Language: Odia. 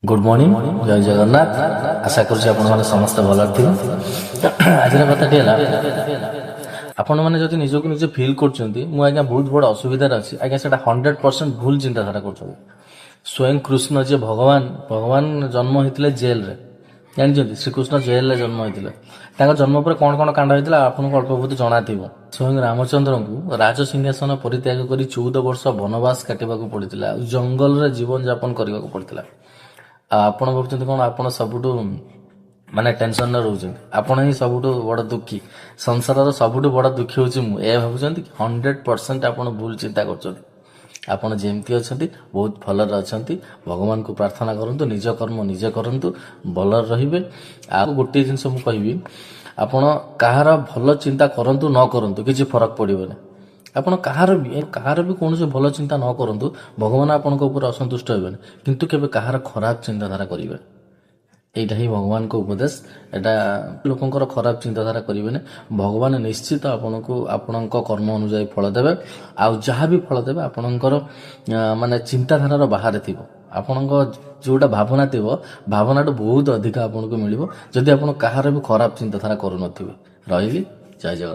गुड मॉर्निंग जय जगन्नाथ आशा करुच्ची आपण मैंने समस्त भल थे आज कथाटी आपण मैंने जब निजक निजे फिल कर बहुत बड़ असुविधार अच्छी आज्ञा से 100% भूल चिंताधारा कर स्वयं कृष्ण जे भगवान भगवान जन्म होते जेल रे जानते श्रीकृष्ण जेल रे जन्म होते जन्म पर कौन कौन कांड होता आपको अल्प बहुत जना स्वयं रामचंद्र को राजसिंहासन परित्याग कर 14 वर्ष वनवास काटवा पड़ता जंगल रे जीवन यापन करने को पड़ता ଆପଣ ଭାବୁଛନ୍ତି କଣ ଆପଣ ସବୁଠୁ ମାନେ ଟେନସନରେ ରହୁଛନ୍ତି ଆପଣ ହିଁ ସବୁଠୁ ବଡ ଦୁଃଖୀ ସଂସାରର ସବୁଠୁ ବଡ ଦୁଃଖୀ ହଉଛି ମୁଁ ଏ ଭାବୁଛନ୍ତି 100% ଆପଣ ଭୁଲ ଚିନ୍ତା କରୁଛନ୍ତି ଆପଣ ଯେମିତି ଅଛନ୍ତି ବହୁତ ଭଲରେ ଅଛନ୍ତି ଭଗବାନଙ୍କୁ ପ୍ରାର୍ଥନା କରନ୍ତୁ ନିଜ କର୍ମ ନିଜେ କରନ୍ତୁ ଭଲରେ ରହିବେ ଆଉ ଗୋଟିଏ ଜିନିଷ ମୁଁ କହିବି ଆପଣ କାହାର ଭଲ ଚିନ୍ତା କରନ୍ତୁ ନ କରନ୍ତୁ କିଛି ଫରକ ପଡିବନି ଆପଣ କାହାର ବି କୌଣସି ଭଲ ଚିନ୍ତା ନ କରନ୍ତୁ ଭଗବାନ ଆପଣଙ୍କ ଉପରେ ଅସନ୍ତୁଷ୍ଟ ହେବେନି କିନ୍ତୁ କେବେ କାହାର ଖରାପ ଚିନ୍ତାଧାରା କରିବେ এইটা ହିଁ ଭଗବାନଙ୍କ ଉପଦେଶ ଏଟା ଲୋକଙ୍କର ଖରାପ ଚିନ୍ତାଧାରା କରିବେନି ଭଗବାନ ନିଶ୍ଚିତ ଆପଣଙ୍କୁ ଆପଣଙ୍କ କର୍ମ ଅନୁଯାୟୀ ଫଳ ଦେବେ ଆଉ ଯାହା ବି ଫଳ ଦେବେ ଆପଣଙ୍କର ମାନେ ଚିନ୍ତାଧାରାର ବାହାରେ ଥିବ ଆପଣଙ୍କ ଯୋଉଟା ଭାବନା ଥିବ ଭାବନାଠୁ ବହୁତ ଅଧିକ ଆପଣଙ୍କୁ ମିଳିବ ଯଦି ଆପଣ କାହାର ବି ଖରାପ ଚିନ୍ତାଧାରା କରୁନଥିବେ ରହିଲି ଜୟ ଜଗନ୍ନାଥ।